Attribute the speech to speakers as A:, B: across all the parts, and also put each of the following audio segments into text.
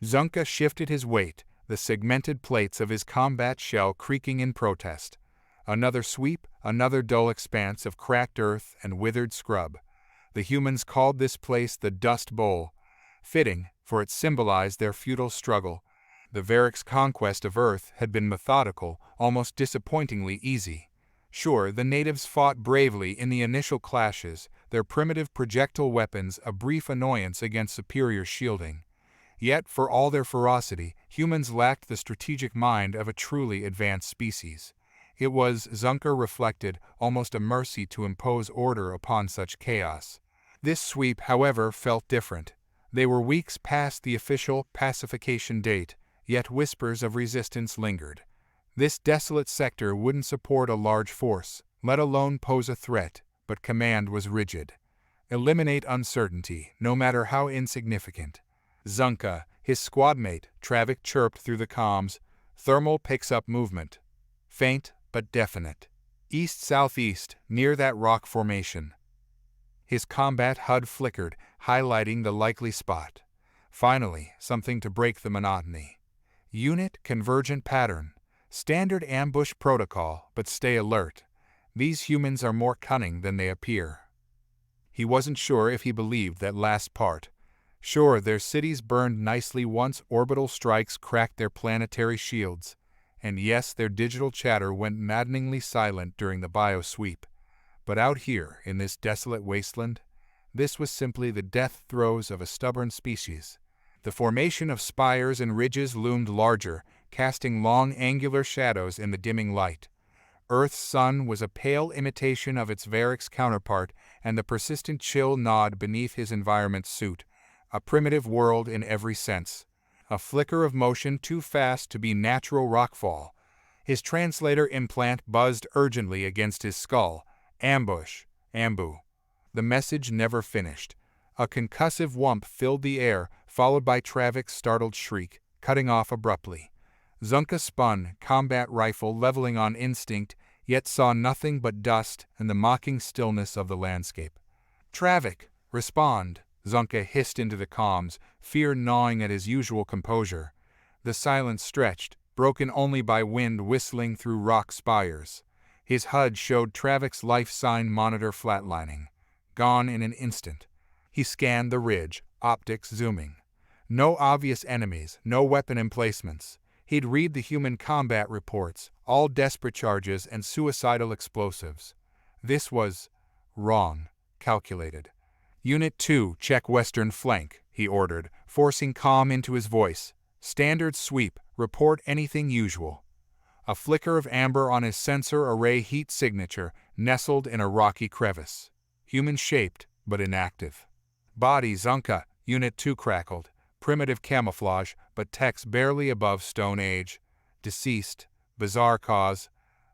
A: Xun'ka shifted his weight, the segmented plates of his combat shell creaking in protest. Another sweep, another dull expanse of cracked earth and withered scrub. The humans called this place the Dust Bowl. Fitting, for it symbolized their futile struggle. The Varric's conquest of Earth had been methodical, almost disappointingly easy. Sure, the natives fought bravely in the initial clashes, their primitive projectile weapons a brief annoyance against superior shielding. Yet, for all their ferocity, humans lacked the strategic mind of a truly advanced species. It was, Xun'ka reflected, almost a mercy to impose order upon such chaos. This sweep, however, felt different. They were weeks past the official pacification date, yet whispers of resistance lingered. This desolate sector wouldn't support a large force, let alone pose a threat, but command was rigid. Eliminate uncertainty, no matter how insignificant. Xun'ka, his squadmate, Travik chirped through the comms. Thermal picks up movement. Faint, but definite. East-southeast, near that rock formation. His combat HUD flickered, highlighting the likely spot. Finally, something to break the monotony. Unit convergent pattern. Standard ambush protocol, but stay alert. These humans are more cunning than they appear. He wasn't sure if he believed that last part. Sure, their cities burned nicely once orbital strikes cracked their planetary shields. And yes, their digital chatter went maddeningly silent during the biosweep. But out here, in this desolate wasteland, this was simply the death throes of a stubborn species. The formation of spires and ridges loomed larger, casting long angular shadows in the dimming light. Earth's sun was a pale imitation of its Varric's counterpart, and the persistent chill gnawed beneath his environment's suit. A primitive world in every sense. A flicker of motion too fast to be natural rockfall. His translator implant buzzed urgently against his skull. Ambush. Ambu. The message never finished. A concussive whump filled the air, followed by Travik's startled shriek, cutting off abruptly. Xun'ka spun, combat rifle leveling on instinct, yet saw nothing but dust and the mocking stillness of the landscape. Travik, respond, Xun'ka hissed into the comms, fear gnawing at his usual composure. The silence stretched, broken only by wind whistling through rock spires. His HUD showed Travik's life sign monitor flatlining. Gone in an instant. He scanned the ridge, optics zooming. No obvious enemies, no weapon emplacements. He'd read the human combat reports, all desperate charges and suicidal explosives. This was wrong, calculated. Unit 2, check western flank, he ordered, forcing calm into his voice. Standard sweep, report anything usual. A flicker of amber on his sensor array heat signature, nestled in a rocky crevice. Human-shaped, but inactive. Body Xun'ka, Unit 2 crackled. Primitive camouflage, but text barely above Stone Age. Deceased. Bizarre cause.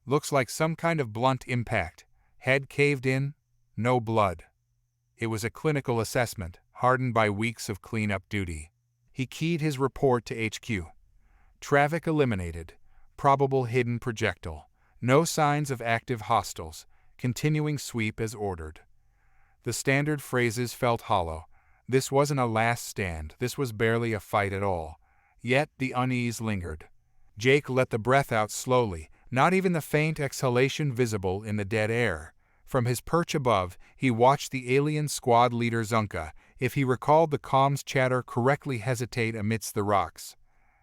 A: Looks like some kind of blunt impact. Head caved in. No blood. It was a clinical assessment, hardened by weeks of cleanup duty. He keyed his report to HQ. Travik eliminated. Probable hidden projectile. No signs of active hostiles. Continuing sweep as ordered. The standard phrases felt hollow. This wasn't a last stand, this was barely a fight at all. Yet the unease lingered. Jake let the breath out slowly, not even the faint exhalation visible in the dead air. From his perch above, he watched the alien squad leader Xun'ka, if he recalled the comms chatter correctly, hesitate amidst the rocks.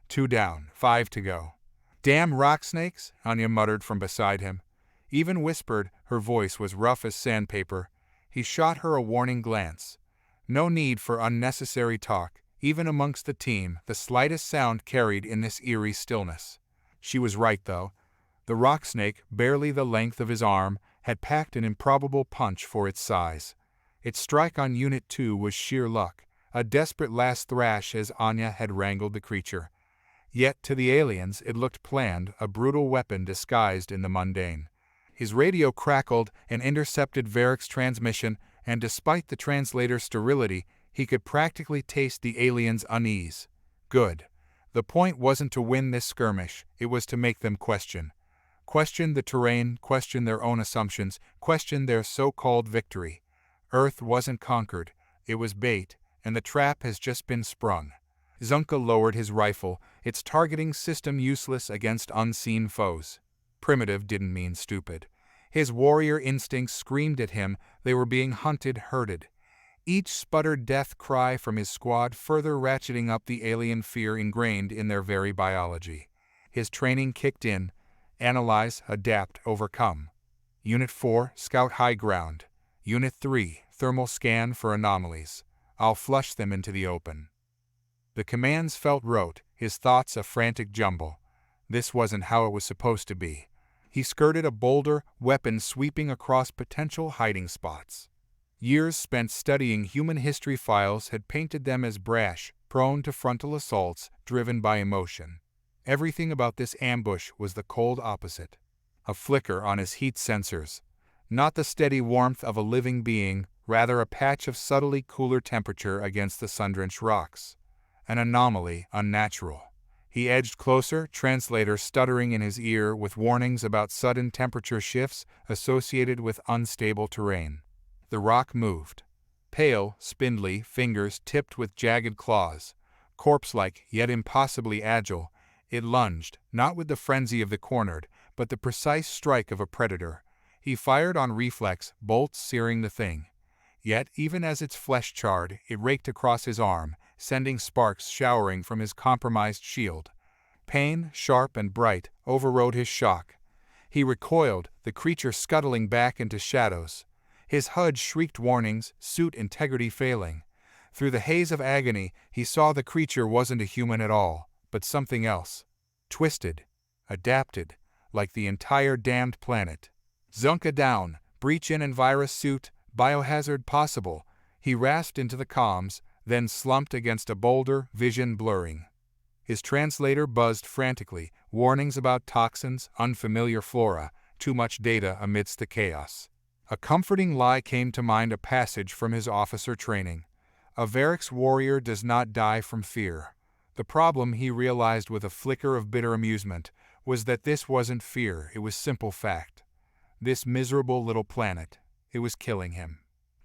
A: 2 down, 5 to go. Damn rock snakes, Anya muttered from beside him. Even whispered, her voice was rough as sandpaper. He shot her a warning glance. No need for unnecessary talk, even amongst the team, the slightest sound carried in this eerie stillness. She was right, though. The rock snake, barely the length of his arm, had packed an improbable punch for its size. Its strike on Unit 2 was sheer luck, a desperate last thrash as Anya had wrangled the creature. Yet to the aliens it looked planned, a brutal weapon disguised in the mundane. His radio crackled and intercepted Varric's transmission, and despite the translator's sterility, he could practically taste the aliens' unease. Good. The point wasn't to win this skirmish, it was to make them question. Question the terrain, question their own assumptions, question their so-called victory. Earth wasn't conquered, it was bait, and the trap has just been sprung. Xun'ka lowered his rifle, its targeting system useless against unseen foes. Primitive didn't mean stupid. His warrior instincts screamed at him they were being hunted, herded. Each sputtered death cry from his squad further ratcheting up the alien fear ingrained in their very biology. His training kicked in. Analyze, adapt, overcome. Unit 4, scout high ground. Unit 3, thermal scan for anomalies. I'll flush them into the open. The commands felt rote, his thoughts a frantic jumble. This wasn't how it was supposed to be. He skirted a boulder, weapon sweeping across potential hiding spots. Years spent studying human history files had painted them as brash, prone to frontal assaults, driven by emotion. Everything about this ambush was the cold opposite. A flicker on his heat sensors. Not the steady warmth of a living being, rather a patch of subtly cooler temperature against the sun-drenched rocks. An anomaly, unnatural. He edged closer, translator stuttering in his ear with warnings about sudden temperature shifts associated with unstable terrain. The rock moved. Pale, spindly, fingers tipped with jagged claws. Corpse-like, yet impossibly agile, it lunged, not with the frenzy of the cornered, but the precise strike of a predator. He fired on reflex, bolts searing the thing. Yet, even as its flesh charred, it raked across his arm, sending sparks showering from his compromised shield. Pain, sharp and bright, overrode his shock. He recoiled, the creature scuttling back into shadows. His HUD shrieked warnings, suit integrity failing. Through the haze of agony, he saw the creature wasn't a human at all, but something else. Twisted. Adapted. Like the entire damned planet. Xun'ka down, breach in and virus suit, biohazard possible. He rasped into the comms, then slumped against a boulder, vision blurring. His translator buzzed frantically, warnings about toxins, unfamiliar flora, too much data amidst the chaos. A comforting lie came to mind, a passage from his officer training. A Varix warrior does not die from fear. The problem, he realized with a flicker of bitter amusement, was that this wasn't fear, it was simple fact. This miserable little planet, it was killing him.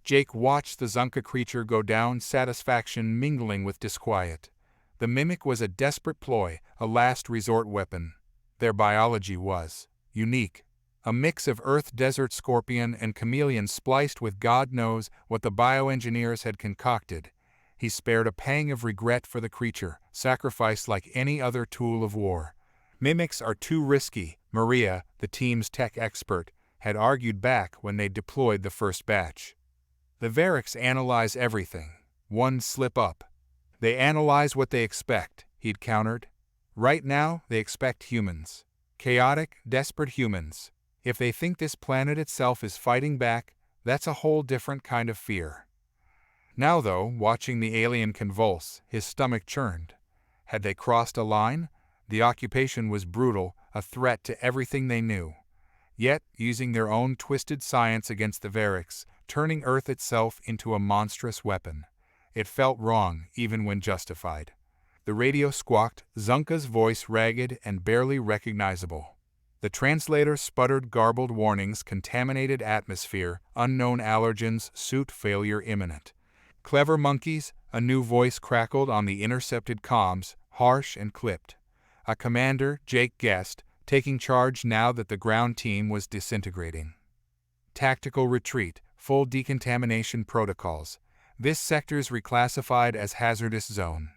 A: Jake watched the Xun'ka creature go down, satisfaction mingling with disquiet. The mimic was a desperate ploy, a last resort weapon. Their biology was unique. A mix of earth desert scorpion and chameleon spliced with God knows what the bioengineers had concocted. He spared a pang of regret for the creature, sacrificed like any other tool of war. Mimics are too risky, Maria, the team's tech expert, had argued back when they deployed the first batch. The Varix analyze everything. One slip up. They analyze what they expect, he'd countered. Right now, they expect humans. Chaotic, desperate humans. If they think this planet itself is fighting back, that's a whole different kind of fear. Now though, watching the alien convulse, his stomach churned. Had they crossed a line? The occupation was brutal, a threat to everything they knew. Yet, using their own twisted science against the Varix, turning Earth itself into a monstrous weapon. It felt wrong, even when justified. The radio squawked, Xun'ka's voice ragged and barely recognizable. The translator sputtered garbled warnings, contaminated atmosphere, unknown allergens, suit failure imminent. Clever monkeys, a new voice crackled on the intercepted comms, harsh and clipped. A commander, Jake guessed, taking charge now that the ground team was disintegrating. Tactical retreat, full decontamination protocols. This sector's reclassified as hazardous zone.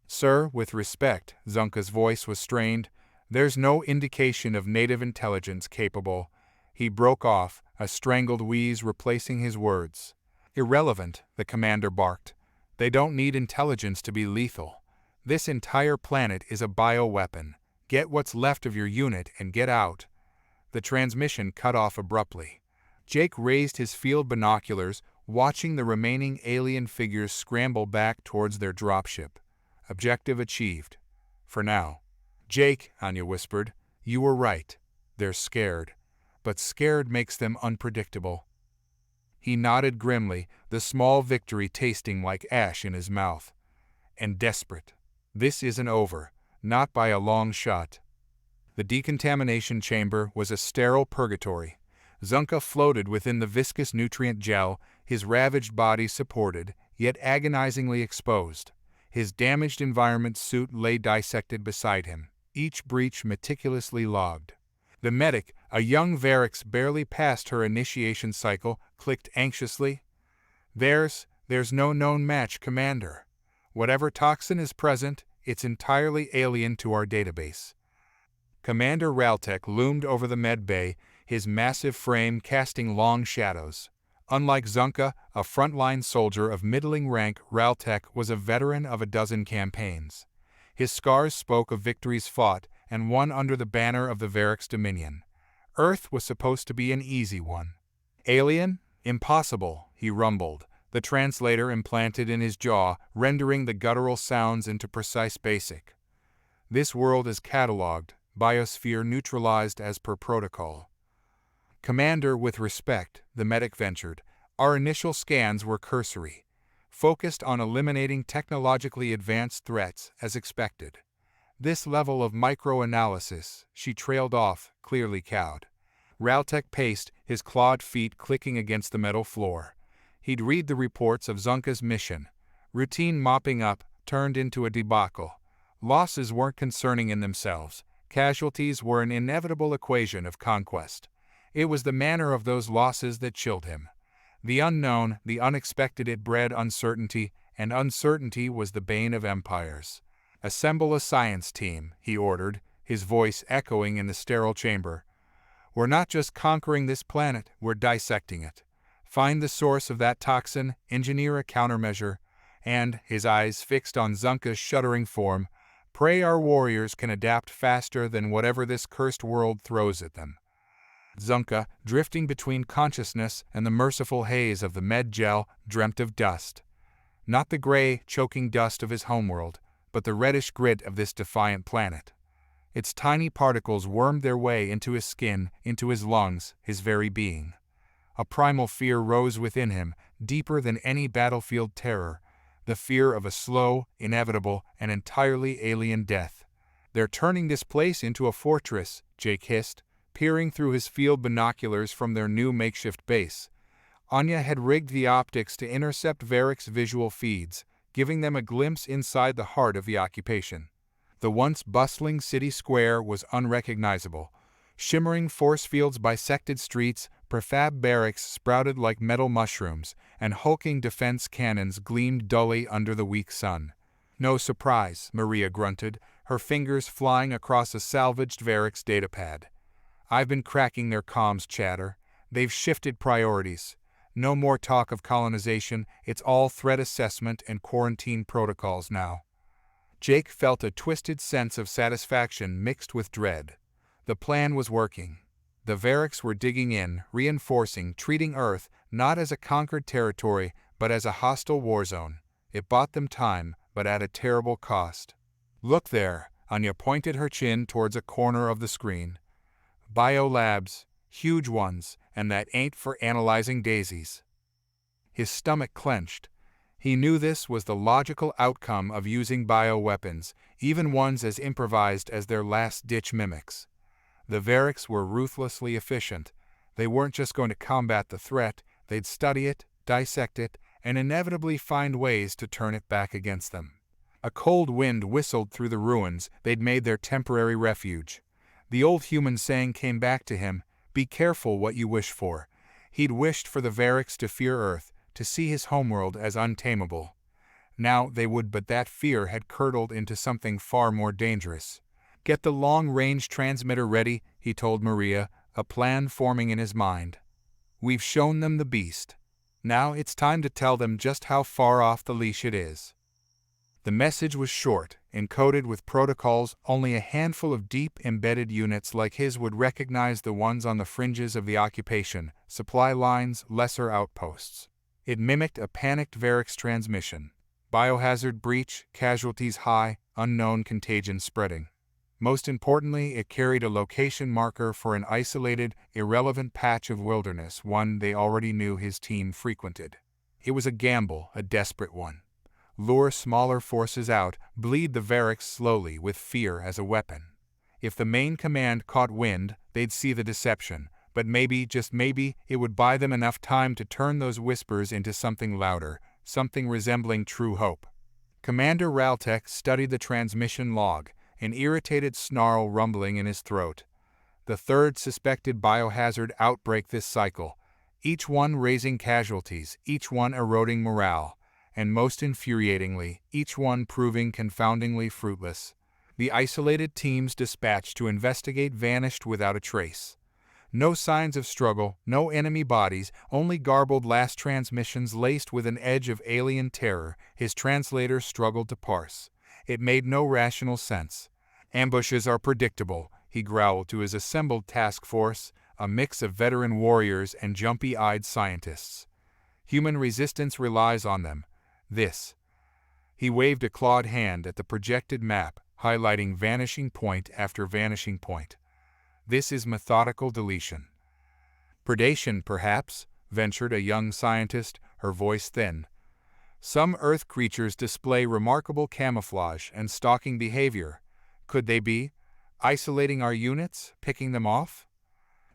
A: Sir, with respect, Xun'ka's voice was strained. There's no indication of native intelligence capable. He broke off, a strangled wheeze replacing his words. Irrelevant, the commander barked. They don't need intelligence to be lethal. This entire planet is a bioweapon. Get what's left of your unit and get out. The transmission cut off abruptly. Jake raised his field binoculars, watching the remaining alien figures scramble back towards their dropship. Objective achieved. For now. Jake, Anya whispered, you were right. They're scared. But scared makes them unpredictable. He nodded grimly, the small victory tasting like ash in his mouth. And desperate. This isn't over, not by a long shot. The decontamination chamber was a sterile purgatory. Xun'ka floated within the viscous nutrient gel, his ravaged body supported, yet agonizingly exposed. His damaged environment suit lay dissected beside him, each breach meticulously logged. The medic, a young Varix barely past her initiation cycle, clicked anxiously. There's no known match, Commander. Whatever toxin is present, it's entirely alien to our database. Commander Raltek loomed over the med bay, his massive frame casting long shadows. Unlike Xun'ka, a frontline soldier of middling rank, Raltek was a veteran of a dozen campaigns. His scars spoke of victories fought and won under the banner of the Varix Dominion. Earth was supposed to be an easy one. Alien? Impossible, he rumbled, the translator implanted in his jaw, rendering the guttural sounds into precise basic. This world is catalogued, biosphere neutralized as per protocol. Commander, with respect, the medic ventured, our initial scans were cursory, focused on eliminating technologically advanced threats as expected. This level of microanalysis, she trailed off, clearly cowed. Raltek paced, his clawed feet clicking against the metal floor. He'd read the reports of Xun'ka's mission. Routine mopping up turned into a debacle. Losses weren't concerning in themselves. Casualties were an inevitable equation of conquest. It was the manner of those losses that chilled him. The unknown, the unexpected, it bred uncertainty, and uncertainty was the bane of empires. Assemble a science team, he ordered, his voice echoing in the sterile chamber. We're not just conquering this planet, we're dissecting it. Find the source of that toxin, engineer a countermeasure, and, his eyes fixed on Xun'ka's shuddering form, pray our warriors can adapt faster than whatever this cursed world throws at them. Xun'ka, drifting between consciousness and the merciful haze of the med gel, dreamt of dust. Not the gray, choking dust of his homeworld, but the reddish grit of this defiant planet. Its tiny particles wormed their way into his skin, into his lungs, his very being. A primal fear rose within him, deeper than any battlefield terror, the fear of a slow, inevitable, and entirely alien death. They're turning this place into a fortress, Jake hissed, peering through his field binoculars from their new makeshift base. Anya had rigged the optics to intercept Varix visual feeds, giving them a glimpse inside the heart of the occupation. The once bustling city square was unrecognizable. Shimmering force fields bisected streets, prefab barracks sprouted like metal mushrooms, and hulking defense cannons gleamed dully under the weak sun. No surprise, Maria grunted, her fingers flying across a salvaged Varix datapad. I've been cracking their comms chatter. They've shifted priorities. No more talk of colonization, it's all threat assessment and quarantine protocols now. Jake felt a twisted sense of satisfaction mixed with dread. The plan was working. The Varix were digging in, reinforcing, treating Earth not as a conquered territory, but as a hostile war zone. It bought them time, but at a terrible cost. Look there, Anya pointed her chin towards a corner of the screen. Biolabs, huge ones, and that ain't for analyzing daisies. His stomach clenched. He knew this was the logical outcome of using bioweapons, even ones as improvised as their last-ditch mimics. The Varix were ruthlessly efficient. They weren't just going to combat the threat, they'd study it, dissect it, and inevitably find ways to turn it back against them. A cold wind whistled through the ruins they'd made their temporary refuge. The old human saying came back to him, be careful what you wish for. He'd wished for the Varix to fear Earth, to see his homeworld as untamable. Now they would, but that fear had curdled into something far more dangerous. Get the long-range transmitter ready, he told Maria, a plan forming in his mind. We've shown them the beast. Now it's time to tell them just how far off the leash it is. The message was short, encoded with protocols only a handful of deep embedded units like his would recognize, the ones on the fringes of the occupation, supply lines, lesser outposts. It mimicked a panicked Varix transmission. Biohazard breach, casualties high, unknown contagion spreading. Most importantly, it carried a location marker for an isolated, irrelevant patch of wilderness, one they already knew his team frequented. It was a gamble, a desperate one. Lure smaller forces out, bleed the Varix slowly with fear as a weapon. If the main command caught wind, they'd see the deception, but maybe, just maybe, it would buy them enough time to turn those whispers into something louder, something resembling true hope. Commander Raltek studied the transmission log, an irritated snarl rumbling in his throat. The third suspected biohazard outbreak this cycle, each one raising casualties, each one eroding morale, and most infuriatingly, each one proving confoundingly fruitless. The isolated teams dispatched to investigate vanished without a trace. No signs of struggle, no enemy bodies, only garbled last transmissions laced with an edge of alien terror his translator struggled to parse. It made no rational sense. Ambushes are predictable, he growled to his assembled task force, a mix of veteran warriors and jumpy-eyed scientists. Human resistance relies on them. This. He waved a clawed hand at the projected map, highlighting vanishing point after vanishing point. This is methodical deletion. Predation, perhaps, ventured a young scientist, her voice thin. Some Earth creatures display remarkable camouflage and stalking behavior. Could they be isolating our units, picking them off?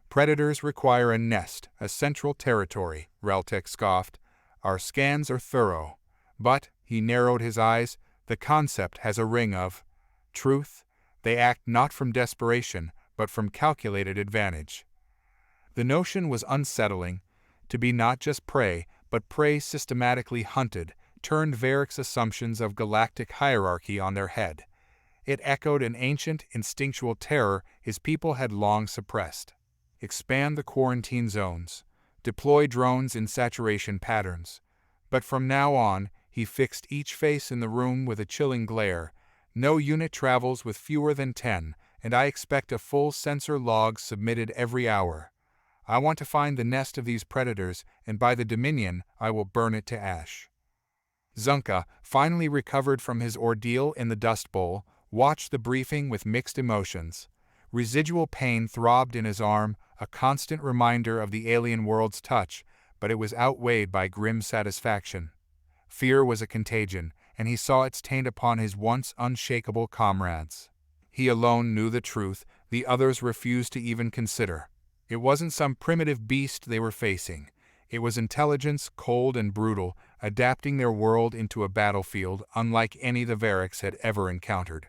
A: Predators require a nest, a central territory, Raltek scoffed. Our scans are thorough. But, he narrowed his eyes, the concept has a ring of truth. They act not from desperation, but from calculated advantage. The notion was unsettling. To be not just prey, but prey systematically hunted, turned Varric's assumptions of galactic hierarchy on their head. It echoed an ancient, instinctual terror his people had long suppressed. Expand the quarantine zones. Deploy drones in saturation patterns. But from now on, he fixed each face in the room with a chilling glare. No unit travels with fewer than 10, and I expect a full sensor log submitted every hour. I want to find the nest of these predators, and by the Dominion, I will burn it to ash. Xun'ka, finally recovered from his ordeal in the Dust Bowl, watched the briefing with mixed emotions. Residual pain throbbed in his arm, a constant reminder of the alien world's touch, but it was outweighed by grim satisfaction. Fear was a contagion, and he saw its taint upon his once unshakable comrades. He alone knew the truth, the others refused to even consider. It wasn't some primitive beast they were facing. It was intelligence, cold and brutal, adapting their world into a battlefield unlike any the Varrics had ever encountered.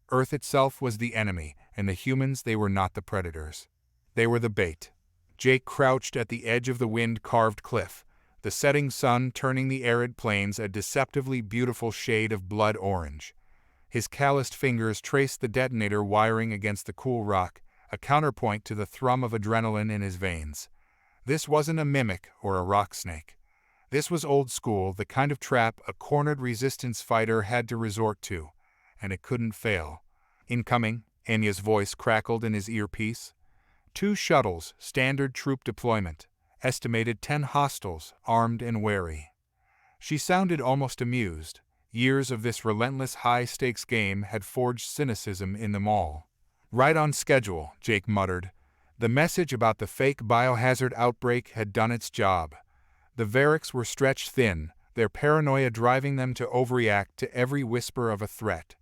A: Earth itself was the enemy, and the humans they were not the predators. They were the bait. Jake crouched at the edge of the wind-carved cliff, the setting sun turning the arid plains a deceptively beautiful shade of blood orange. His calloused fingers traced the detonator wiring against the cool rock, a counterpoint to the thrum of adrenaline in his veins. This wasn't a mimic or a rock snake. This was old school, the kind of trap a cornered resistance fighter had to resort to, and it couldn't fail. Incoming, Enya's voice crackled in his earpiece. 2 shuttles, standard troop deployment. Estimated 10 hostiles, armed and wary. She sounded almost amused. Years of this relentless high-stakes game had forged cynicism in them all. Right on schedule, Jake muttered. The message about the fake biohazard outbreak had done its job. The Varrics were stretched thin, their paranoia driving them to overreact to every whisper of a threat.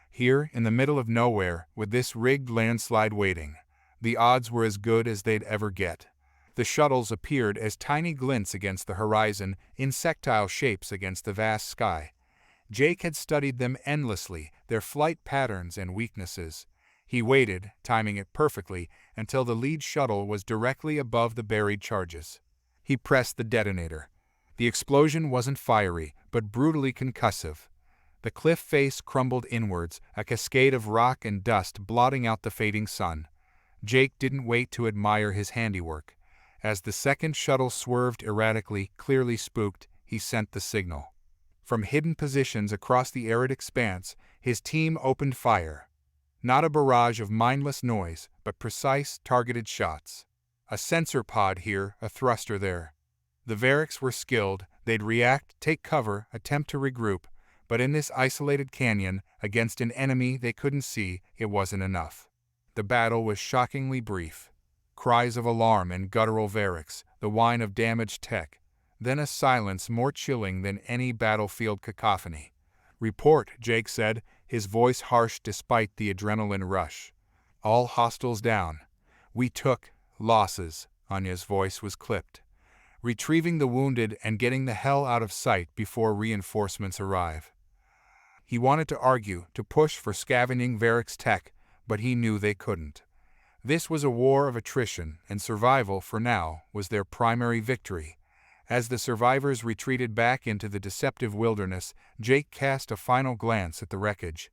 A: Here, in the middle of nowhere, with this rigged landslide waiting, the odds were as good as they'd ever get. The shuttles appeared as tiny glints against the horizon, insectile shapes against the vast sky. Jake had studied them endlessly, their flight patterns and weaknesses. He waited, timing it perfectly, until the lead shuttle was directly above the buried charges. He pressed the detonator. The explosion wasn't fiery, but brutally concussive. The cliff face crumbled inwards, a cascade of rock and dust blotting out the fading sun. Jake didn't wait to admire his handiwork. As the second shuttle swerved erratically, clearly spooked, he sent the signal. From hidden positions across the arid expanse, his team opened fire. Not a barrage of mindless noise, but precise, targeted shots. A sensor pod here, a thruster there. The Varrics were skilled. They'd react, take cover, attempt to regroup, but in this isolated canyon, against an enemy they couldn't see, it wasn't enough. The battle was shockingly brief. Cries of alarm and guttural Varrics, the whine of damaged tech, then a silence more chilling than any battlefield cacophony. Report, Jake said, his voice harsh despite the adrenaline rush. All hostiles down. We took losses, Anya's voice was clipped. Retrieving the wounded and getting the hell out of sight before reinforcements arrive. He wanted to argue, to push for scavenging Varric's tech, but he knew they couldn't. This was a war of attrition, and survival, for now, was their primary victory. As the survivors retreated back into the deceptive wilderness, Jake cast a final glance at the wreckage.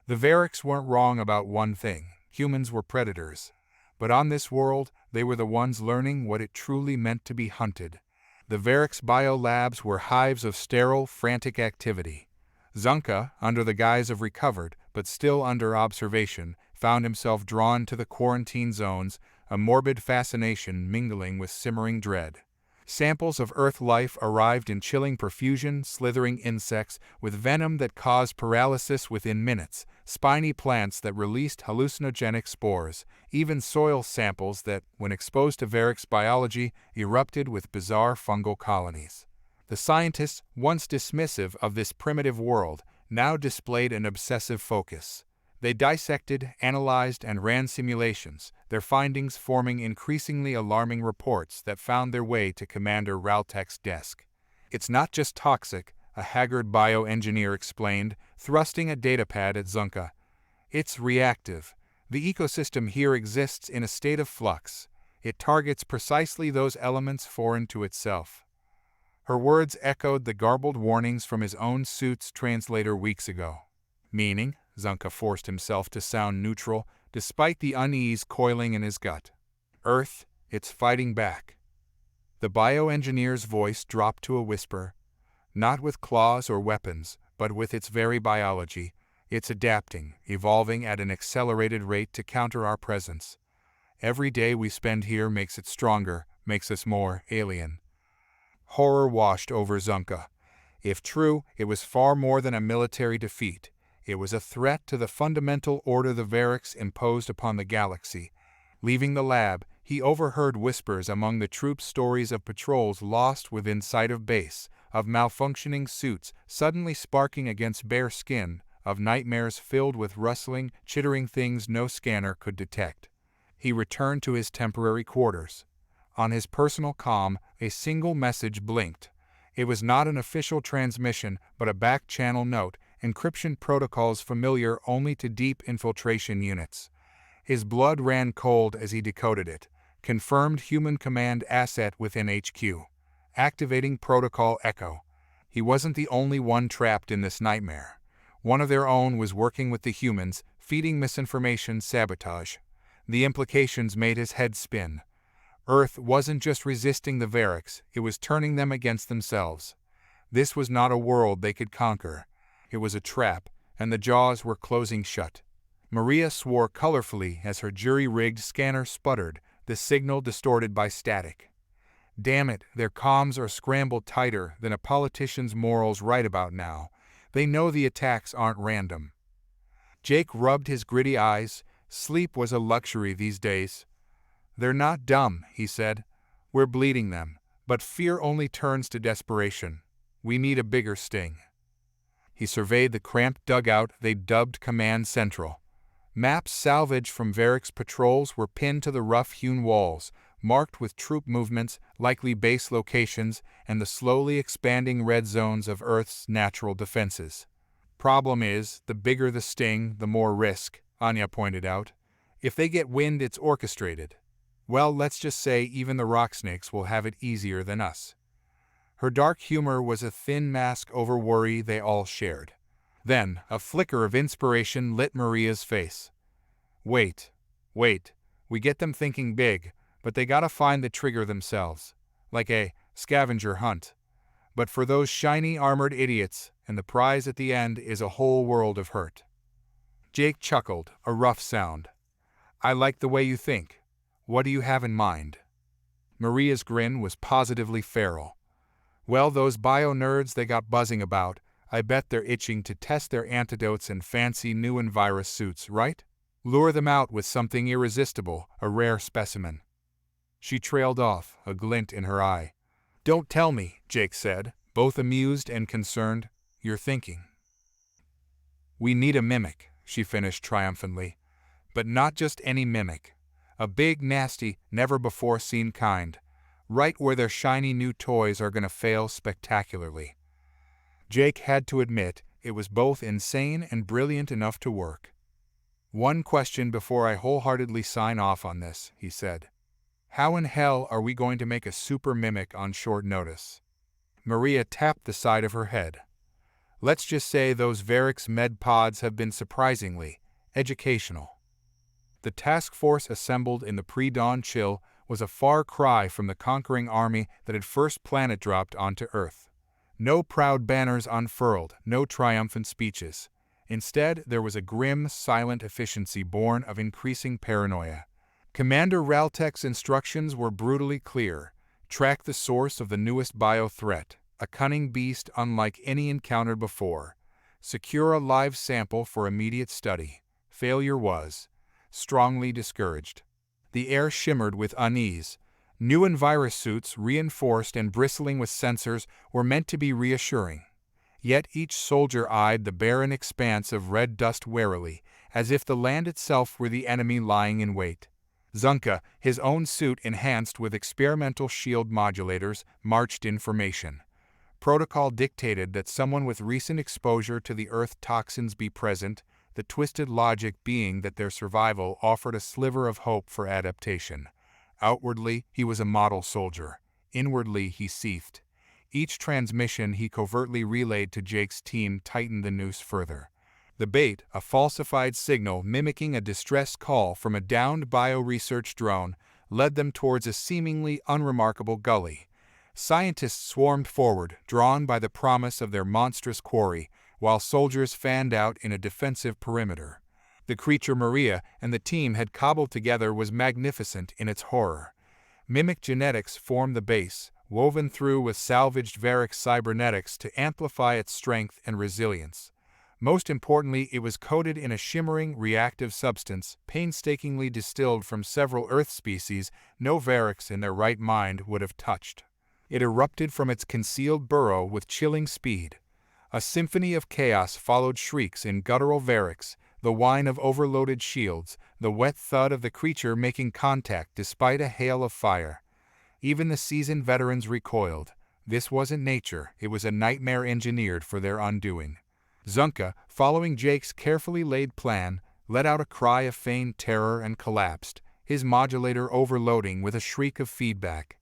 A: The Varrics weren't wrong about one thing: humans were predators. But on this world, they were the ones learning what it truly meant to be hunted. The Varrics biolabs were hives of sterile, frantic activity. Xun'ka, under the guise of recovered, but still under observation, found himself drawn to the quarantine zones, a morbid fascination mingling with simmering dread. Samples of Earth life arrived in chilling profusion, slithering insects with venom that caused paralysis within minutes, spiny plants that released hallucinogenic spores, even soil samples that, when exposed to Varric's biology, erupted with bizarre fungal colonies. The scientists, once dismissive of this primitive world, now displayed an obsessive focus. They dissected, analyzed, and ran simulations, their findings forming increasingly alarming reports that found their way to Commander Raltek's desk. "It's not just toxic," a haggard bioengineer explained, thrusting a datapad at Xun'ka. "It's reactive. The ecosystem here exists in a state of flux. It targets precisely those elements foreign to itself." Her words echoed the garbled warnings from his own suit's translator weeks ago. "Meaning?" Xun'ka forced himself to sound neutral, despite the unease coiling in his gut. "Earth, it's fighting back." The bioengineer's voice dropped to a whisper. "Not with claws or weapons, but with its very biology. It's adapting, evolving at an accelerated rate to counter our presence. Every day we spend here makes it stronger, makes us more alien." Horror washed over Xun'ka. If true, it was far more than a military defeat. It was a threat to the fundamental order the Varrics imposed upon the galaxy. Leaving the lab, he overheard whispers among the troops, stories of patrols lost within sight of base, of malfunctioning suits suddenly sparking against bare skin, of nightmares filled with rustling, chittering things no scanner could detect. He returned to his temporary quarters. On his personal comm, a single message blinked. It was not an official transmission, but a back-channel note, encryption protocols familiar only to deep infiltration units. His blood ran cold as he decoded it. Confirmed human command asset within HQ. Activating protocol Echo. He wasn't the only one trapped in this nightmare. One of their own was working with the humans, feeding misinformation sabotage. The implications made his head spin. Earth wasn't just resisting the Varrics, it was turning them against themselves. This was not a world they could conquer. It was a trap, and the jaws were closing shut. Maria swore colorfully as her jury-rigged scanner sputtered, the signal distorted by static. Damn it, their comms are scrambled tighter than a politician's morals right about now. They know the attacks aren't random. Jake rubbed his gritty eyes. Sleep was a luxury these days. "They're not dumb," he said. "We're bleeding them, but fear only turns to desperation. We need a bigger sting." He surveyed the cramped dugout they dubbed Command Central. Maps salvaged from Varric's patrols were pinned to the rough-hewn walls, marked with troop movements, likely base locations, and the slowly expanding red zones of Earth's natural defenses. "Problem is, the bigger the sting, the more risk," Anya pointed out. "If they get wind it's orchestrated. Well, let's just say even the rock snakes will have it easier than us." Her dark humor was a thin mask over worry they all shared. Then, a flicker of inspiration lit Maria's face. Wait. We get them thinking big, but they gotta find the trigger themselves. Like a scavenger hunt. But for those shiny armored idiots, and the prize at the end is a whole world of hurt." Jake chuckled, a rough sound. "I like the way you think. What do you have in mind?" Maria's grin was positively feral. "Well, those bio-nerds they got buzzing about, I bet they're itching to test their antidotes in fancy new virus suits, right? Lure them out with something irresistible, a rare specimen." She trailed off, a glint in her eye. "Don't tell me," Jake said, both amused and concerned. "You're thinking." "We need a mimic," she finished triumphantly. "But not just any mimic. A big, nasty, never-before-seen kind. Right where their shiny new toys are gonna fail spectacularly." Jake had to admit, it was both insane and brilliant enough to work. "One question before I wholeheartedly sign off on this," he said. "How in hell are we going to make a super mimic on short notice?" Maria tapped the side of her head. "Let's just say those Varix med pods have been surprisingly educational." The task force assembled in the pre-dawn chill was a far cry from the conquering army that had first planet-dropped onto Earth. No proud banners unfurled, no triumphant speeches. Instead, there was a grim, silent efficiency born of increasing paranoia. Commander Raltek's instructions were brutally clear. Track the source of the newest bio-threat, a cunning beast unlike any encountered before. Secure a live sample for immediate study. Failure was strongly discouraged. The air shimmered with unease. New envirus suits, reinforced and bristling with sensors, were meant to be reassuring. Yet each soldier eyed the barren expanse of red dust warily, as if the land itself were the enemy lying in wait. Xun'ka, his own suit enhanced with experimental shield modulators, marched in formation. Protocol dictated that someone with recent exposure to the Earth toxins be present, the twisted logic being that their survival offered a sliver of hope for adaptation. Outwardly, he was a model soldier. Inwardly, he seethed. Each transmission he covertly relayed to Jake's team tightened the noose further. The bait, a falsified signal mimicking a distress call from a downed bio-research drone, led them towards a seemingly unremarkable gully. Scientists swarmed forward, drawn by the promise of their monstrous quarry, while soldiers fanned out in a defensive perimeter. The creature Maria and the team had cobbled together was magnificent in its horror. Mimic genetics formed the base, woven through with salvaged Varix cybernetics to amplify its strength and resilience. Most importantly, it was coated in a shimmering, reactive substance, painstakingly distilled from several Earth species no Varix in their right mind would have touched. It erupted from its concealed burrow with chilling speed. A symphony of chaos followed shrieks in guttural Varix, the whine of overloaded shields, the wet thud of the creature making contact despite a hail of fire. Even the seasoned veterans recoiled. This wasn't nature, it was a nightmare engineered for their undoing. Xun'ka, following Jake's carefully laid plan, let out a cry of feigned terror and collapsed, his modulator overloading with a shriek of feedback.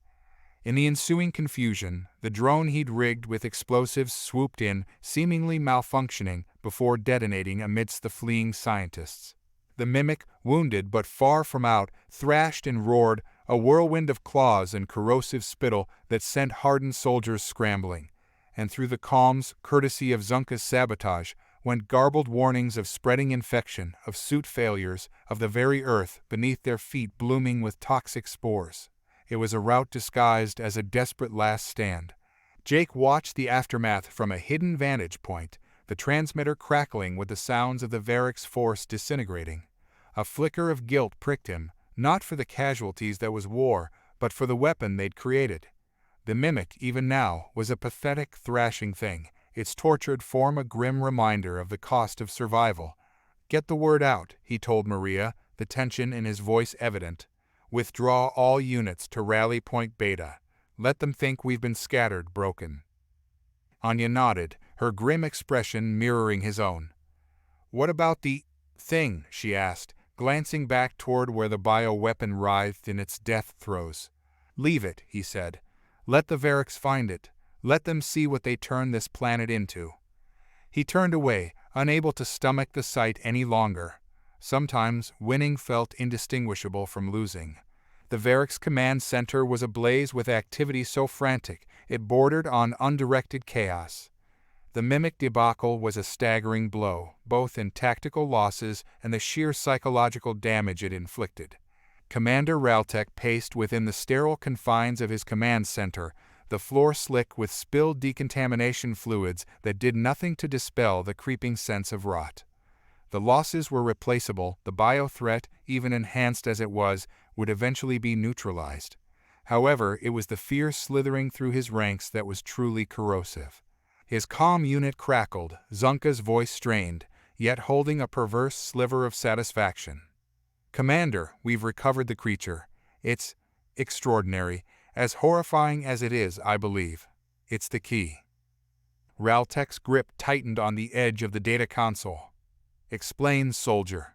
A: In the ensuing confusion, the drone he'd rigged with explosives swooped in, seemingly malfunctioning, before detonating amidst the fleeing scientists. The mimic, wounded but far from out, thrashed and roared, a whirlwind of claws and corrosive spittle that sent hardened soldiers scrambling. And through the calms, courtesy of Xun'ka's sabotage, went garbled warnings of spreading infection, of suit failures, of the very earth beneath their feet blooming with toxic spores. It was a rout disguised as a desperate last stand. Jake watched the aftermath from a hidden vantage point, the transmitter crackling with the sounds of the Varix force disintegrating. A flicker of guilt pricked him, not for the casualties that was war, but for the weapon they'd created. The mimic, even now, was a pathetic, thrashing thing, its tortured form a grim reminder of the cost of survival. "Get the word out," he told Maria, the tension in his voice evident. "Withdraw all units to Rally Point Beta. Let them think we've been scattered, broken." Anya nodded, her grim expression mirroring his own. "What about the thing?" she asked, glancing back toward where the bioweapon writhed in its death throes. "Leave it," he said. "Let the Varix find it. Let them see what they turn this planet into." He turned away, unable to stomach the sight any longer. Sometimes, winning felt indistinguishable from losing. The Varix command center was ablaze with activity so frantic it bordered on undirected chaos. The mimic debacle was a staggering blow, both in tactical losses and the sheer psychological damage it inflicted. Commander Raltek paced within the sterile confines of his command center, the floor slick with spilled decontamination fluids that did nothing to dispel the creeping sense of rot. The losses were replaceable, the bio-threat, even enhanced as it was, would eventually be neutralized. However, it was the fear slithering through his ranks that was truly corrosive. His comm unit crackled, Xun'ka's voice strained, yet holding a perverse sliver of satisfaction. "Commander, we've recovered the creature. It's extraordinary, as horrifying as it is, I believe. It's the key." Raltek's grip tightened on the edge of the data console. "Explain, soldier."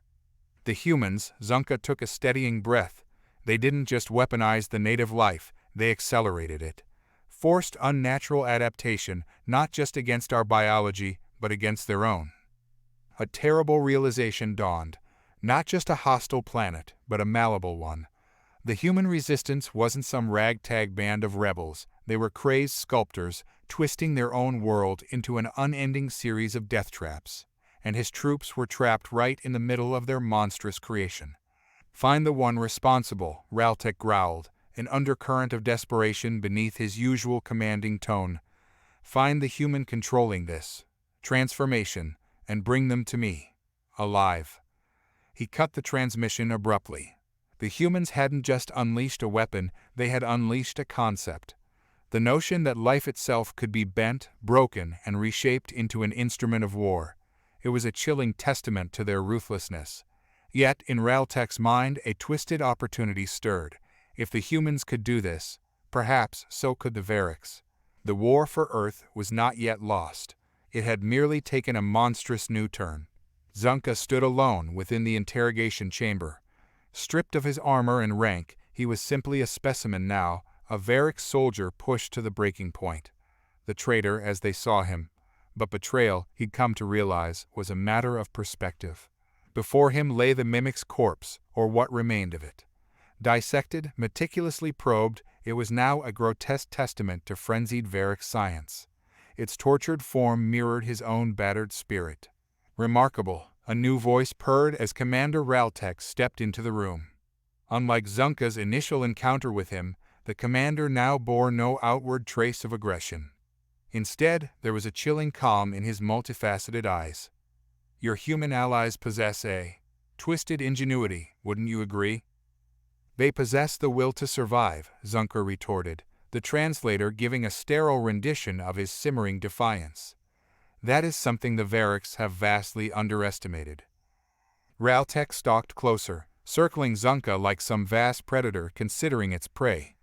A: The humans, Xun'ka took a steadying breath. They didn't just weaponize the native life, they accelerated it. Forced unnatural adaptation, not just against our biology, but against their own. A terrible realization dawned. Not just a hostile planet, but a malleable one. The human resistance wasn't some ragtag band of rebels. They were crazed sculptors, twisting their own world into an unending series of death traps. And his troops were trapped right in the middle of their monstrous creation. "Find the one responsible," Raltek growled, an undercurrent of desperation beneath his usual commanding tone. "Find the human controlling this transformation, and bring them to me, alive." He cut the transmission abruptly. The humans hadn't just unleashed a weapon, they had unleashed a concept. The notion that life itself could be bent, broken, and reshaped into an instrument of war. It was a chilling testament to their ruthlessness. Yet, in Raltek's mind, a twisted opportunity stirred. If the humans could do this, perhaps so could the Variks. The war for Earth was not yet lost. It had merely taken a monstrous new turn. Xun'ka stood alone within the interrogation chamber. Stripped of his armor and rank, he was simply a specimen now, a Varik soldier pushed to the breaking point. The traitor as they saw him. But betrayal, he'd come to realize, was a matter of perspective. Before him lay the mimic's corpse, or what remained of it. Dissected, meticulously probed, it was now a grotesque testament to frenzied Varik science. Its tortured form mirrored his own battered spirit. "Remarkable," a new voice purred as Commander Raltek stepped into the room. Unlike Xun'ka's initial encounter with him, the commander now bore no outward trace of aggression. Instead, there was a chilling calm in his multifaceted eyes. "Your human allies possess a twisted ingenuity, wouldn't you agree?" "They possess the will to survive," Xun'ka retorted, the translator giving a sterile rendition of his simmering defiance. "That is something the Variks have vastly underestimated." Raltek stalked closer, circling Xun'ka like some vast predator considering its prey.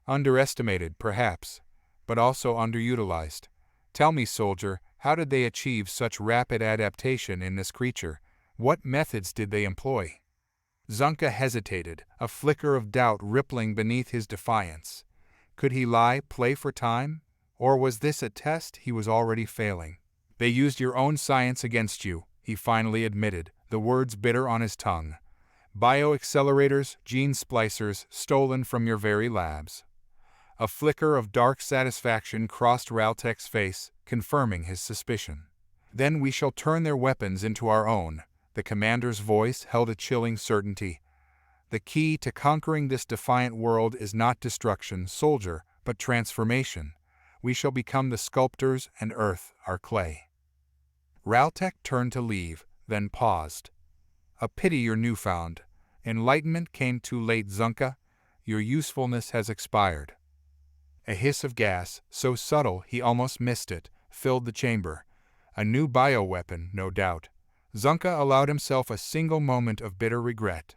A: "Underestimated, perhaps, but also underutilized. Tell me, soldier, how did they achieve such rapid adaptation in this creature? What methods did they employ?" Xun'ka hesitated, a flicker of doubt rippling beneath his defiance. Could he lie, play for time? Or was this a test he was already failing? "They used your own science against you," he finally admitted, the words bitter on his tongue. "Bioaccelerators, gene splicers, stolen from your very labs." A flicker of dark satisfaction crossed Raltek's face, confirming his suspicion. "Then we shall turn their weapons into our own." The commander's voice held a chilling certainty. "The key to conquering this defiant world is not destruction, soldier, but transformation. We shall become the sculptors and Earth our clay." Raltek turned to leave, then paused. "A pity your newfound enlightenment came too late, Xun'ka. Your usefulness has expired." A hiss of gas, so subtle he almost missed it, filled the chamber. A new bioweapon, no doubt. Xun'ka allowed himself a single moment of bitter regret.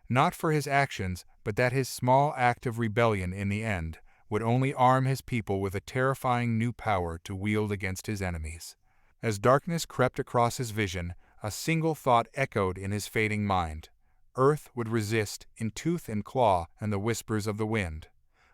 A: Not for his actions, but that his small act of rebellion in the end would only arm his people with a terrifying new power to wield against his enemies. As darkness crept across his vision, a single thought echoed in his fading mind. Earth would resist, in tooth and claw, and the whispers of the wind.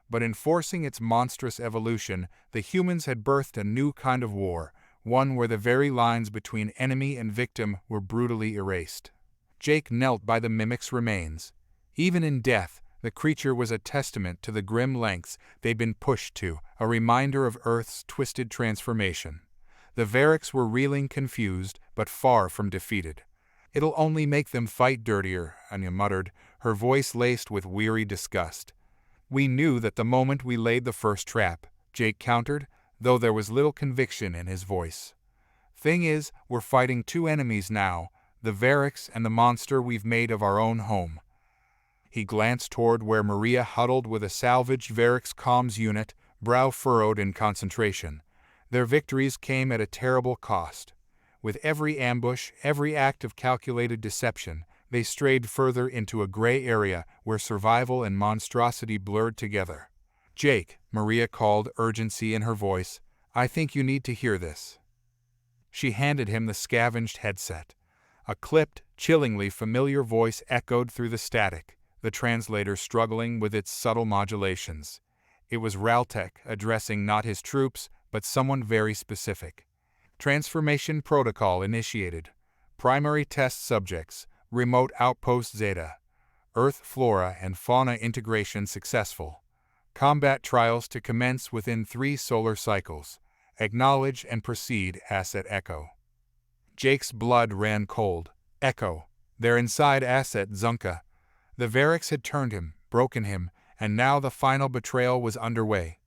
A: But in forcing its monstrous evolution, the humans had birthed a new kind of war, one where the very lines between enemy and victim were brutally erased. Jake knelt by the mimic's remains. Even in death, the creature was a testament to the grim lengths they'd been pushed to, a reminder of Earth's twisted transformation. The Variks were reeling, confused, but far from defeated. "It'll only make them fight dirtier," Anya muttered, her voice laced with weary disgust. "We knew that the moment we laid the first trap," Jake countered, though there was little conviction in his voice. "Thing is, we're fighting two enemies now, the Variks and the monster we've made of our own home." He glanced toward where Maria huddled with a salvaged Variks comms unit, brow furrowed in concentration. Their victories came at a terrible cost. With every ambush, every act of calculated deception, they strayed further into a gray area where survival and monstrosity blurred together. "Jake," Maria called, urgency in her voice, I think you need to hear this." She handed him the scavenged headset. A clipped, chillingly familiar voice echoed through the static, the translator struggling with its subtle modulations. It was Raltek addressing not his troops, but someone very specific. "Transformation protocol initiated. Primary test subjects, remote outpost Zeta. Earth flora and fauna integration successful. Combat trials to commence within 3 solar cycles. Acknowledge and proceed, Asset Echo." Jake's blood ran cold. Echo. Their inside asset, Xun'ka. The Variks had turned him, broken him, and now the final betrayal was underway.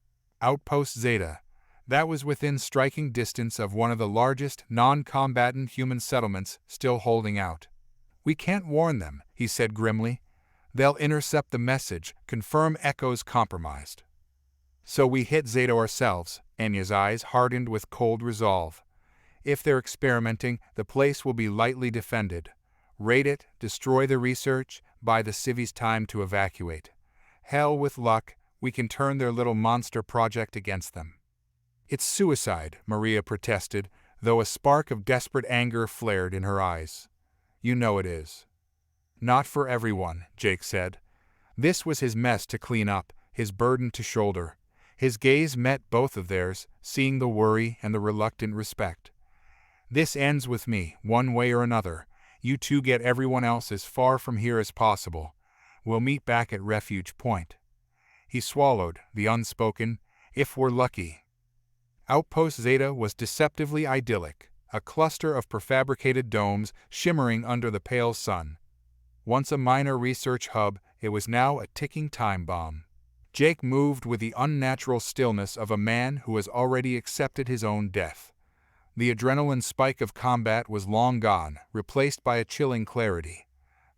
A: Outpost Zeta. That was within striking distance of one of the largest non-combatant human settlements still holding out. "We can't warn them," he said grimly. "They'll intercept the message, confirm Echo's compromised." "So we hit Zeta ourselves." Enya's eyes hardened with cold resolve. "If they're experimenting, the place will be lightly defended. Raid it, destroy the research, buy the civies time to evacuate. Hell with luck, we can turn their little monster project against them." "It's suicide," Maria protested, though a spark of desperate anger flared in her eyes. "You know it is." "Not for everyone," Jake said. This was his mess to clean up, his burden to shoulder. His gaze met both of theirs, seeing the worry and the reluctant respect. "This ends with me, one way or another. You two get everyone else as far from here as possible. We'll meet back at Refuge Point." He swallowed, the unspoken, "if we're lucky." Outpost Zeta was deceptively idyllic, a cluster of prefabricated domes shimmering under the pale sun. Once a minor research hub, it was now a ticking time bomb. Jake moved with the unnatural stillness of a man who has already accepted his own death. The adrenaline spike of combat was long gone, replaced by a chilling clarity.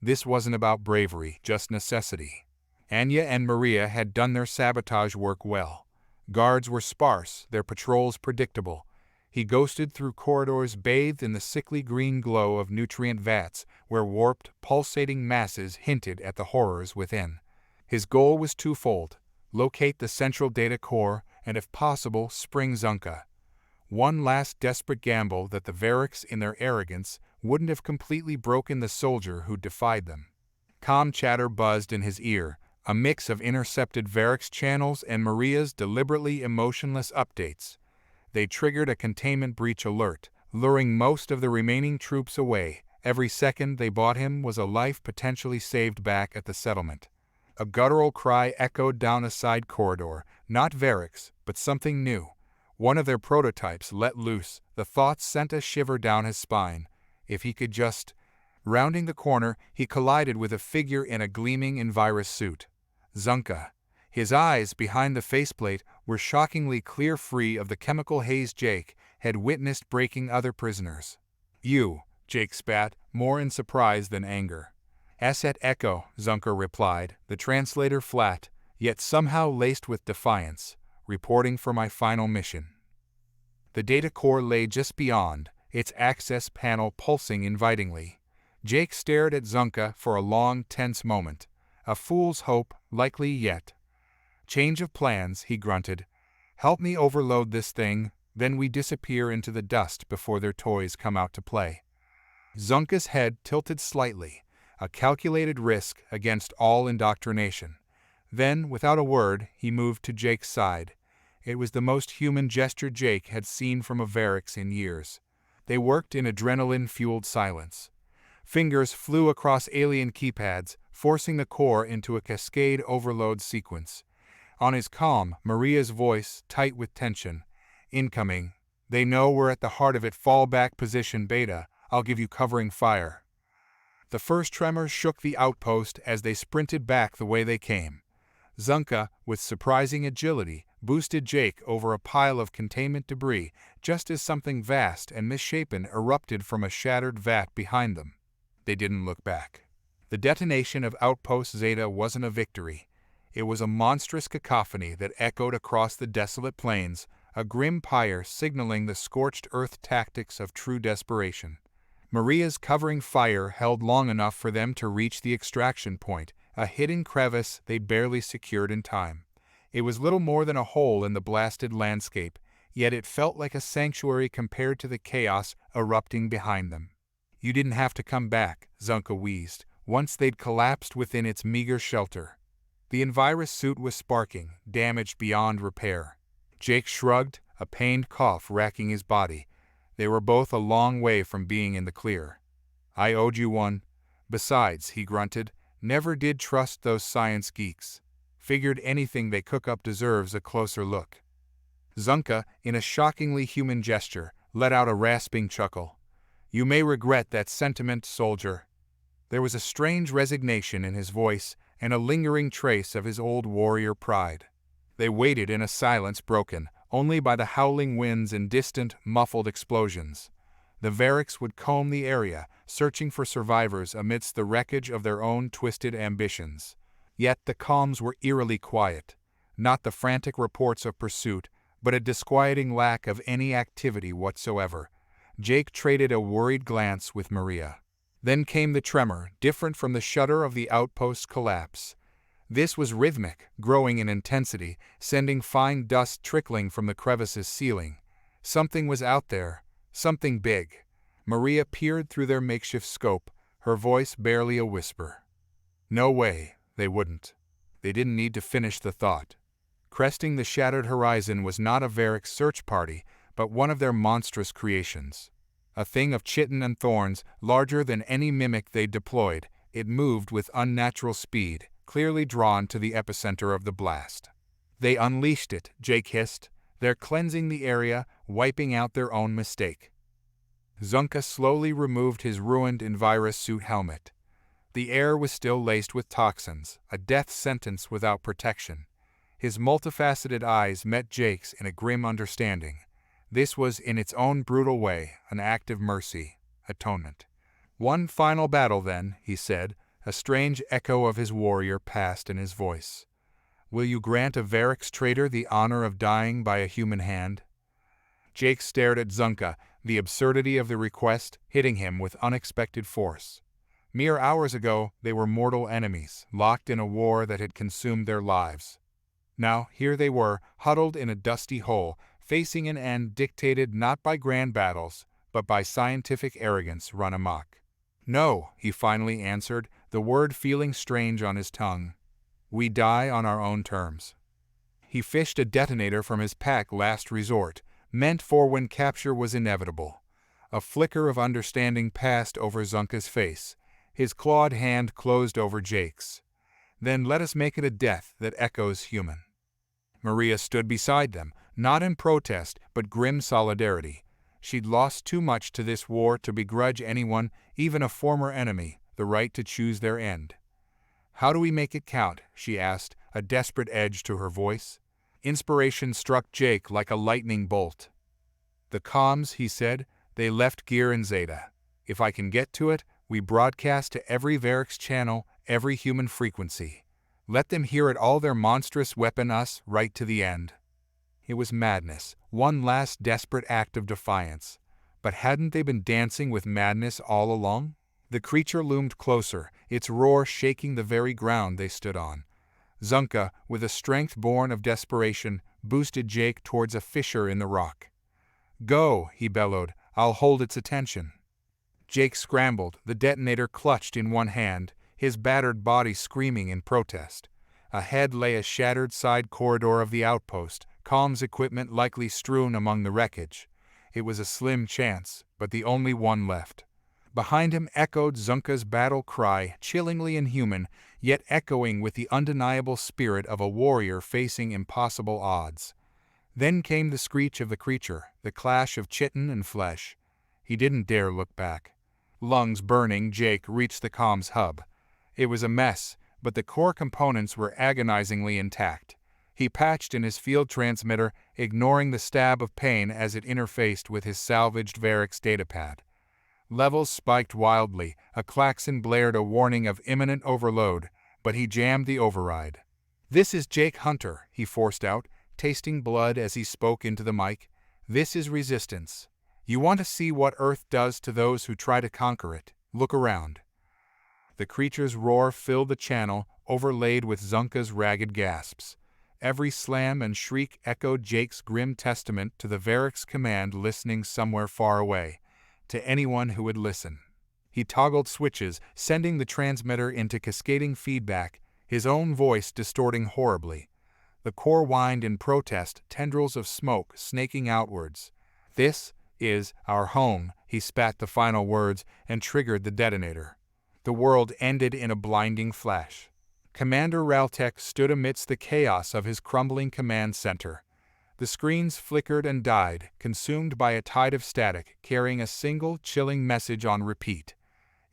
A: This wasn't about bravery, just necessity. Anya and Maria had done their sabotage work well. Guards were sparse, their patrols predictable. He ghosted through corridors bathed in the sickly green glow of nutrient vats, where warped, pulsating masses hinted at the horrors within. His goal was twofold: locate the central data core, and if possible, spring Xun'ka. One last desperate gamble that the Variks, in their arrogance, wouldn't have completely broken the soldier who defied them. Calm chatter buzzed in his ear, a mix of intercepted Variks channels and Maria's deliberately emotionless updates. They triggered a containment breach alert, luring most of the remaining troops away. Every second they bought him was a life potentially saved back at the settlement. A guttural cry echoed down a side corridor, not Variks, but something new. One of their prototypes let loose. The thought sent a shiver down his spine. If he could just... Rounding the corner, he collided with a figure in a gleaming Envirus suit. Xun'ka. His eyes, behind the faceplate, were shockingly clear, free of the chemical haze Jake had witnessed breaking other prisoners. "You," Jake spat, more in surprise than anger. "Asset Echo," Xun'ka replied, the translator flat, yet somehow laced with defiance. "Reporting for my final mission." The data core lay just beyond, its access panel pulsing invitingly. Jake stared at Xun'ka for a long, tense moment. A fool's hope, likely yet. "Change of plans," he grunted. "Help me overload this thing, then we disappear into the dust before their toys come out to play." Xun'ka's head tilted slightly, a calculated risk against all indoctrination. Then, without a word, he moved to Jake's side. It was the most human gesture Jake had seen from a Variks in years. They worked in adrenaline-fueled silence. Fingers flew across alien keypads, forcing the core into a cascade overload sequence. On his comm, Maria's voice, tight with tension. "Incoming. They know we're at the heart of it. Fall back position Beta. I'll give you covering fire." The first tremor shook the outpost as they sprinted back the way they came. Xun'ka, with surprising agility, boosted Jake over a pile of containment debris just as something vast and misshapen erupted from a shattered vat behind them. They didn't look back. The detonation of Outpost Zeta wasn't a victory. It was a monstrous cacophony that echoed across the desolate plains, a grim pyre signaling the scorched earth tactics of true desperation. Maria's covering fire held long enough for them to reach the extraction point, a hidden crevice they barely secured in time. It was little more than a hole in the blasted landscape, yet it felt like a sanctuary compared to the chaos erupting behind them. "You didn't have to come back," Xun'ka wheezed, once they'd collapsed within its meager shelter. The Envirus suit was sparking, damaged beyond repair. Jake shrugged, a pained cough racking his body. They were both a long way from being in the clear. "I owed you one. Besides," he grunted, "never did trust those science geeks. Figured anything they cook up deserves a closer look." Xun'ka, in a shockingly human gesture, let out a rasping chuckle. "You may regret that sentiment, soldier." There was a strange resignation in his voice and a lingering trace of his old warrior pride. They waited in a silence broken only by the howling winds and distant, muffled explosions. The Variks would comb the area, searching for survivors amidst the wreckage of their own twisted ambitions. Yet the calms were eerily quiet. Not the frantic reports of pursuit, but a disquieting lack of any activity whatsoever. Jake traded a worried glance with Maria. Then came the tremor, different from the shudder of the outpost's collapse. This was rhythmic, growing in intensity, sending fine dust trickling from the crevice's ceiling. Something was out there, something big. Maria peered through their makeshift scope, her voice barely a whisper. No way, they wouldn't. They didn't need to finish the thought. Cresting the shattered horizon was not a Variks search party, but one of their monstrous creations. A thing of chitin and thorns, larger than any mimic they'd deployed, it moved with unnatural speed, clearly drawn to the epicenter of the blast. "They unleashed it," Jake hissed. "They're cleansing the area, wiping out their own mistake." Xun'ka slowly removed his ruined Envirus suit helmet. The air was still laced with toxins, a death sentence without protection. His multifaceted eyes met Jake's in a grim understanding. This was, in its own brutal way, an act of mercy, atonement. "One final battle, then," he said, a strange echo of his warrior past in his voice. "Will you grant a Variks traitor the honor of dying by a human hand?" Jake stared at Xun'ka, the absurdity of the request hitting him with unexpected force. Mere hours ago, they were mortal enemies, locked in a war that had consumed their lives. Now, here they were, huddled in a dusty hole, facing an end dictated not by grand battles, but by scientific arrogance run amok. "No," he finally answered, the word feeling strange on his tongue. "We die on our own terms." He fished a detonator from his pack last resort, meant for when capture was inevitable. A flicker of understanding passed over Xun'ka's face. His clawed hand closed over Jake's. "Then let us make it a death that echoes human." Maria stood beside them, not in protest, but grim solidarity. She'd lost too much to this war to begrudge anyone, even a former enemy, the right to choose their end. "How do we make it count?" she asked, a desperate edge to her voice. Inspiration struck Jake like a lightning bolt. "The comms," he said, "they left gear in Zeta. If I can get to it, we broadcast to every Variks channel, every human frequency. Let them hear it all their monstrous weapon us right to the end." It was madness, one last desperate act of defiance. But hadn't they been dancing with madness all along? The creature loomed closer, its roar shaking the very ground they stood on. Xun'ka, with a strength born of desperation, boosted Jake towards a fissure in the rock. "Go," he bellowed, "I'll hold its attention." Jake scrambled, the detonator clutched in one hand, his battered body screaming in protest. Ahead lay a shattered side corridor of the outpost, comms equipment likely strewn among the wreckage. It was a slim chance, but the only one left. Behind him echoed Xun'ka's battle cry, chillingly inhuman, yet echoing with the undeniable spirit of a warrior facing impossible odds. Then came the screech of the creature, the clash of chitin and flesh. He didn't dare look back. Lungs burning, Jake reached the comms hub. It was a mess, but the core components were agonizingly intact. He patched in his field transmitter, ignoring the stab of pain as it interfaced with his salvaged Variks datapad. Levels spiked wildly, a klaxon blared a warning of imminent overload, but he jammed the override. "This is Jake Hunter," he forced out, tasting blood as he spoke into the mic. "This is resistance. You want to see what Earth does to those who try to conquer it? Look around." The creature's roar filled the channel, overlaid with Xun'ka's ragged gasps. Every slam and shriek echoed Jake's grim testament to the Varric's command listening somewhere far away, to anyone who would listen. He toggled switches, sending the transmitter into cascading feedback, his own voice distorting horribly. The core whined in protest, tendrils of smoke snaking outwards. "This is our home," he spat the final words and triggered the detonator. The world ended in a blinding flash. Commander Raltek stood amidst the chaos of his crumbling command center. The screens flickered and died, consumed by a tide of static, carrying a single, chilling message on repeat.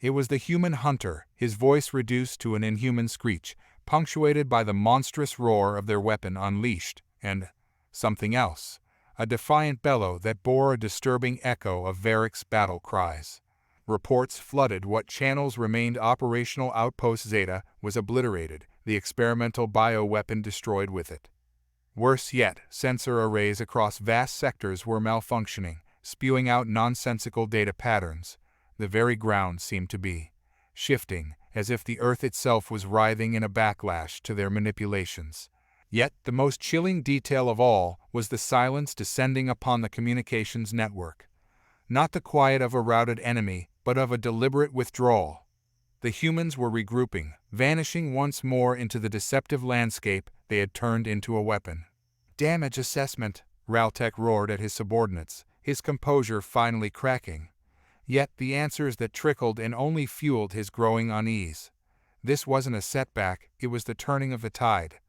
A: It was the human hunter, his voice reduced to an inhuman screech, punctuated by the monstrous roar of their weapon unleashed, and something else, a defiant bellow that bore a disturbing echo of Varric's battle cries. Reports flooded what channels remained operational. Outpost Zeta was obliterated, the experimental bioweapon destroyed with it. Worse yet, sensor arrays across vast sectors were malfunctioning, spewing out nonsensical data patterns. The very ground seemed to be shifting, as if the Earth itself was writhing in a backlash to their manipulations. Yet the most chilling detail of all was the silence descending upon the communications network. Not the quiet of a routed enemy, but of a deliberate withdrawal. The humans were regrouping, vanishing once more into the deceptive landscape they had turned into a weapon. "Damage assessment," Raltek roared at his subordinates, his composure finally cracking. Yet the answers that trickled in only fueled his growing unease. This wasn't a setback, it was the turning of the tide.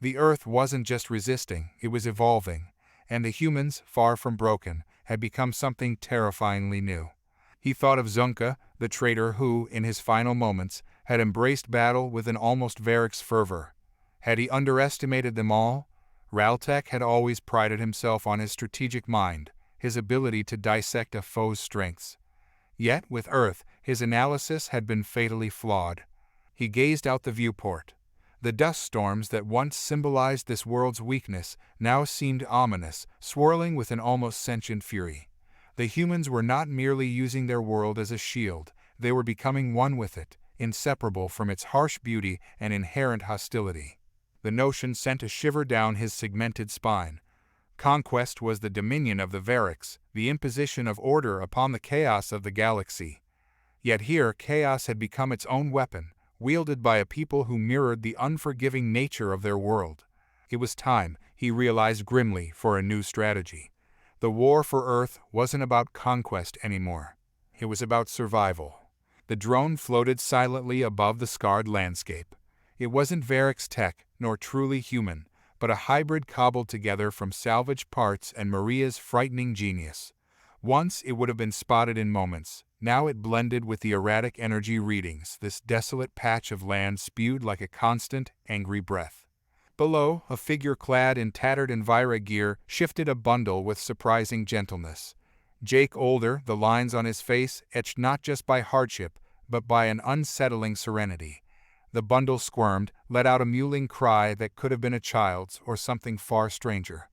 A: The Earth wasn't just resisting, it was evolving, and the humans, far from broken, had become something terrifyingly new. He thought of Xun'ka, the traitor who, in his final moments, had embraced battle with an almost Varric's fervor. Had he underestimated them all? Raltek had always prided himself on his strategic mind, his ability to dissect a foe's strengths. Yet, with Earth, his analysis had been fatally flawed. He gazed out the viewport. The dust storms that once symbolized this world's weakness now seemed ominous, swirling with an almost sentient fury. The humans were not merely using their world as a shield, they were becoming one with it, inseparable from its harsh beauty and inherent hostility. The notion sent a shiver down his segmented spine. Conquest was the dominion of the Varrics, the imposition of order upon the chaos of the galaxy. Yet here chaos had become its own weapon, wielded by a people who mirrored the unforgiving nature of their world. It was time, he realized grimly, for a new strategy. The war for Earth wasn't about conquest anymore. It was about survival. The drone floated silently above the scarred landscape. It wasn't Varric's tech, nor truly human, but a hybrid cobbled together from salvaged parts and Maria's frightening genius. Once it would have been spotted in moments. Now it blended with the erratic energy readings. This desolate patch of land spewed like a constant, angry breath. Below, a figure clad in tattered Envira gear shifted a bundle with surprising gentleness. Jake older, the lines on his face etched not just by hardship, but by an unsettling serenity. The bundle squirmed, let out a mewling cry that could have been a child's or something far stranger.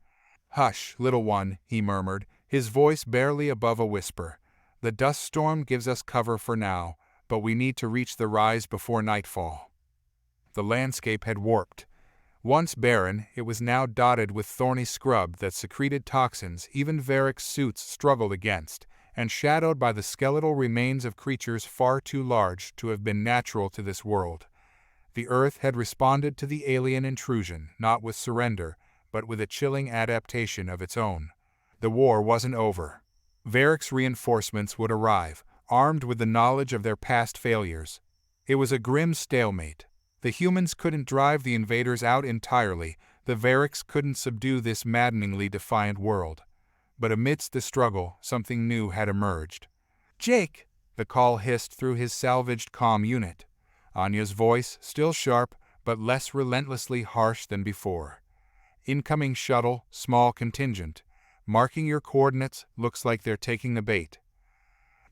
A: "Hush, little one," he murmured, his voice barely above a whisper. "The dust storm gives us cover for now, but we need to reach the rise before nightfall." The landscape had warped. Once barren, it was now dotted with thorny scrub that secreted toxins even Varric's suits struggled against, and shadowed by the skeletal remains of creatures far too large to have been natural to this world. The Earth had responded to the alien intrusion, not with surrender, but with a chilling adaptation of its own. The war wasn't over. Varric's reinforcements would arrive, armed with the knowledge of their past failures. It was a grim stalemate. The humans couldn't drive the invaders out entirely, the Varrics couldn't subdue this maddeningly defiant world. But amidst the struggle, something new had emerged. "Jake!" the call hissed through his salvaged comm unit. Anya's voice, still sharp, but less relentlessly harsh than before. "Incoming shuttle, small contingent. Marking your coordinates, looks like they're taking the bait."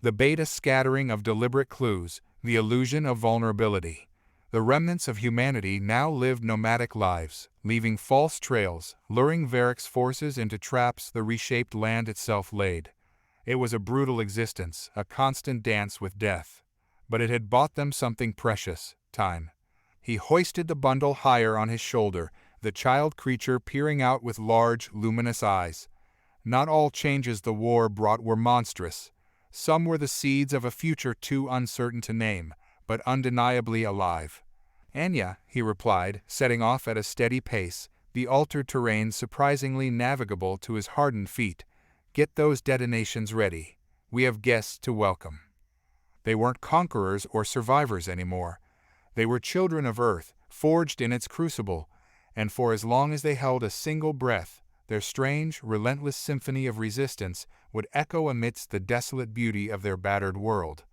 A: The bait, a scattering of deliberate clues, the illusion of vulnerability. The remnants of humanity now lived nomadic lives, leaving false trails, luring Varric's forces into traps the reshaped land itself laid. It was a brutal existence, a constant dance with death. But it had bought them something precious: time. He hoisted the bundle higher on his shoulder, the child creature peering out with large, luminous eyes. Not all changes the war brought were monstrous. Some were the seeds of a future too uncertain to name, but undeniably alive. "Anya," he replied, setting off at a steady pace, the altered terrain surprisingly navigable to his hardened feet. "Get those detonations ready. We have guests to welcome." They weren't conquerors or survivors anymore. They were children of Earth, forged in its crucible, and for as long as they held a single breath, their strange, relentless symphony of resistance would echo amidst the desolate beauty of their battered world.